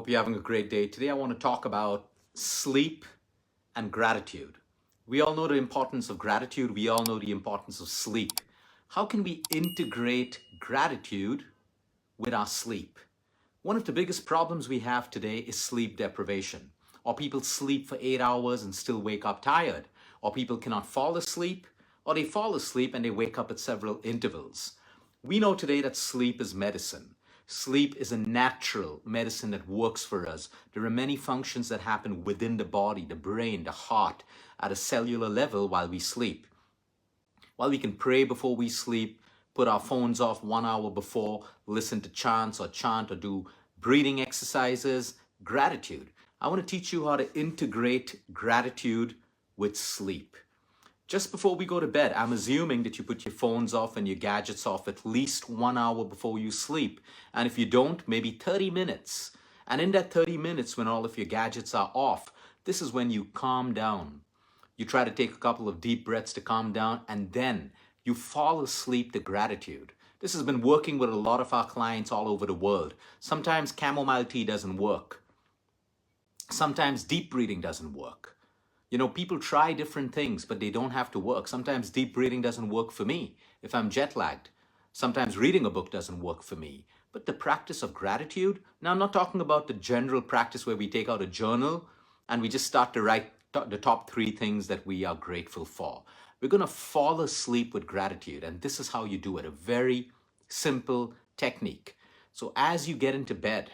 Hope you're having a great day. Today I want to talk about sleep and gratitude. We all know the importance of gratitude. We all know the importance of sleep. How can we integrate gratitude with our sleep? One of the biggest problems we have today is sleep deprivation. Or people sleep for 8 hours and still wake up tired. Or people cannot fall asleep, or they fall asleep and they wake up at several intervals. We know today that sleep is medicine. Sleep is a natural medicine that works for us. There are many functions that happen within the body, the brain, the heart, at a cellular level while we sleep. While we can pray before we sleep, put our phones off 1 hour before, listen to chants or chant or do breathing exercises, gratitude. I want to teach you how to integrate gratitude with sleep. Just before we go to bed, I'm assuming that you put your phones off and your gadgets off at least 1 hour before you sleep. And if you don't, maybe 30 minutes. And in that 30 minutes, when all of your gadgets are off, this is when you calm down. You try to take a couple of deep breaths to calm down, and then you fall asleep to gratitude. This has been working with a lot of our clients all over the world. Sometimes chamomile tea doesn't work. Sometimes deep breathing doesn't work. You know, people try different things, but they don't have to work. Sometimes deep breathing doesn't work for me if I'm jet lagged. Sometimes reading a book doesn't work for me. But the practice of gratitude, now I'm not talking about the general practice where we take out a journal and we just start to write the top 3 things that we are grateful for. We're going to fall asleep with gratitude, and this is how you do it, a very simple technique. So as you get into bed,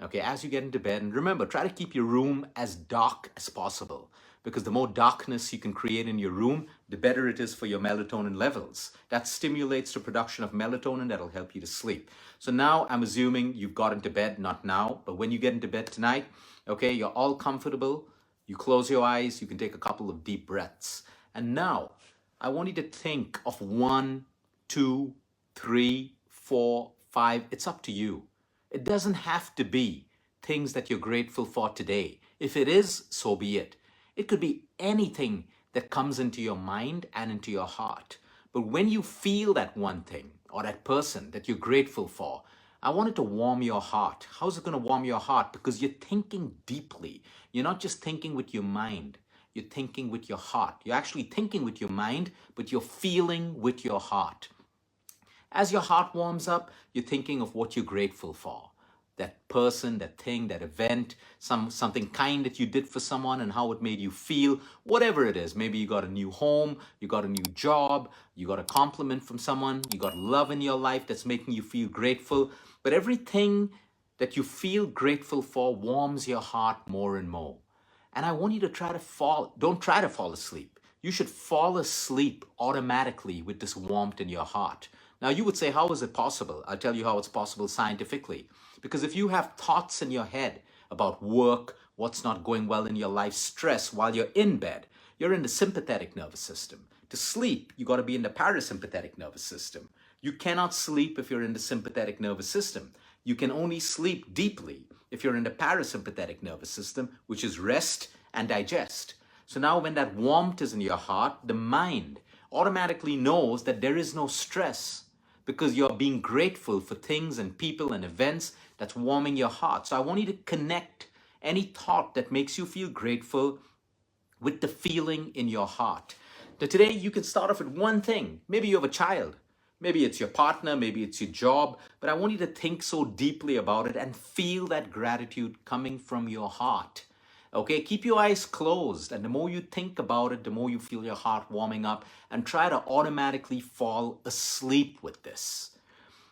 and remember, try to keep your room as dark as possible, because the more darkness you can create in your room, the better it is for your melatonin levels. That stimulates the production of melatonin that'll help you to sleep. So now I'm assuming you've got into bed, not now, but when you get into bed tonight, okay, you're all comfortable, you close your eyes, you can take a couple of deep breaths. And now I want you to think of 1, 2, 3, 4, 5. It's up to you. It doesn't have to be things that you're grateful for today. If it is, so be it. It could be anything that comes into your mind and into your heart. But when you feel that one thing or that person that you're grateful for, I want it to warm your heart. How's it going to warm your heart? Because you're thinking deeply. You're not just thinking with your mind. You're thinking with your heart. You're actually thinking with your mind, but you're feeling with your heart. As your heart warms up, you're thinking of what you're grateful for. That person, that thing, that event, something kind that you did for someone and how it made you feel, whatever it is. Maybe you got a new home, you got a new job, you got a compliment from someone, you got love in your life that's making you feel grateful. But everything that you feel grateful for warms your heart more and more. And I want you to don't try to fall asleep. You should fall asleep automatically with this warmth in your heart. Now you would say, how is it possible? I'll tell you how it's possible scientifically. Because if you have thoughts in your head about work, what's not going well in your life, stress while you're in bed, you're in the sympathetic nervous system. To sleep, you got to be in the parasympathetic nervous system. You cannot sleep if you're in the sympathetic nervous system. You can only sleep deeply if you're in the parasympathetic nervous system, which is rest and digest. So now when that warmth is in your heart, the mind automatically knows that there is no stress because you're being grateful for things and people and events that's warming your heart. So I want you to connect any thought that makes you feel grateful with the feeling in your heart. Now today you can start off with one thing. Maybe you have a child. Maybe it's your partner, maybe it's your job, but I want you to think so deeply about it and feel that gratitude coming from your heart. Okay, keep your eyes closed, and the more you think about it, the more you feel your heart warming up, and try to automatically fall asleep with this.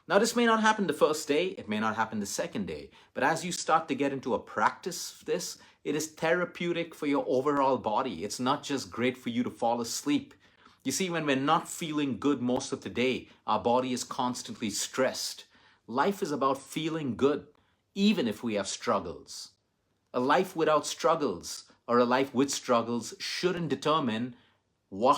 Now, this may not happen the first day, it may not happen the second day, but as you start to get into a practice of this, it is therapeutic for your overall body. It's not just great for you to fall asleep. You see, when we're not feeling good most of the day, our body is constantly stressed. Life is about feeling good, even if we have struggles. A life without struggles or a life with struggles shouldn't determine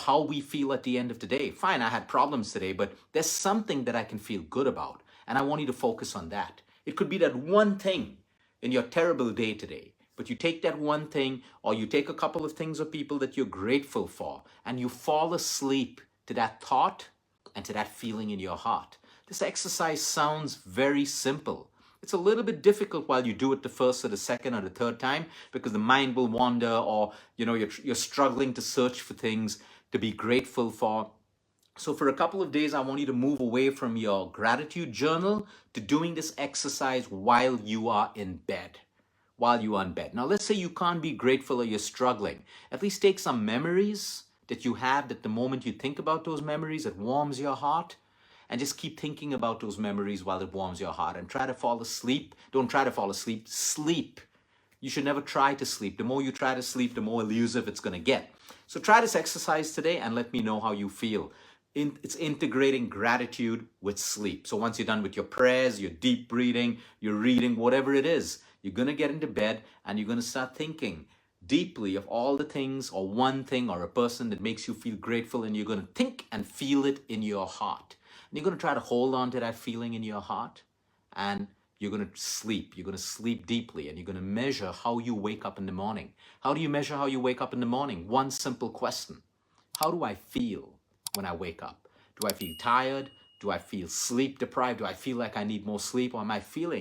how we feel at the end of the day. Fine, I had problems today, but there's something that I can feel good about. And I want you to focus on that. It could be that one thing in your terrible day today, but you take that one thing or you take a couple of things or people that you're grateful for and you fall asleep to that thought and to that feeling in your heart. This exercise sounds very simple. It's a little bit difficult while you do it the first or the second or the third time, because the mind will wander, or you're struggling to search for things to be grateful for. So for a couple of days, I want you to move away from your gratitude journal to doing this exercise while you are in bed. While you are in bed. Now, let's say you can't be grateful or you're struggling. At least take some memories that you have, that the moment you think about those memories, it warms your heart. And just keep thinking about those memories while it warms your heart. And try to fall asleep. Don't try to fall asleep. Sleep. You should never try to sleep. The more you try to sleep, the more elusive it's going to get. So try this exercise today and let me know how you feel. It's integrating gratitude with sleep. So once you're done with your prayers, your deep breathing, your reading, whatever it is, you're going to get into bed and you're going to start thinking deeply of all the things, or one thing or a person that makes you feel grateful, and you're going to think and feel it in your heart. And you're going to try to hold on to that feeling in your heart, and you're going to sleep. You're going to sleep deeply, and you're going to measure how you wake up in the morning. How do you measure how you wake up in the morning? One simple question. How do I feel when I wake up? Do I feel tired? Do I feel sleep deprived? Do I feel like I need more sleep? Or am I feel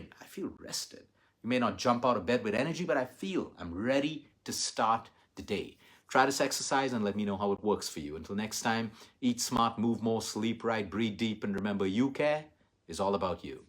rested? You may not jump out of bed with energy, but I feel I'm ready to start the day. Try this exercise and let me know how it works for you. Until next time, eat smart, move more, sleep right, breathe deep, and remember, you care is all about you.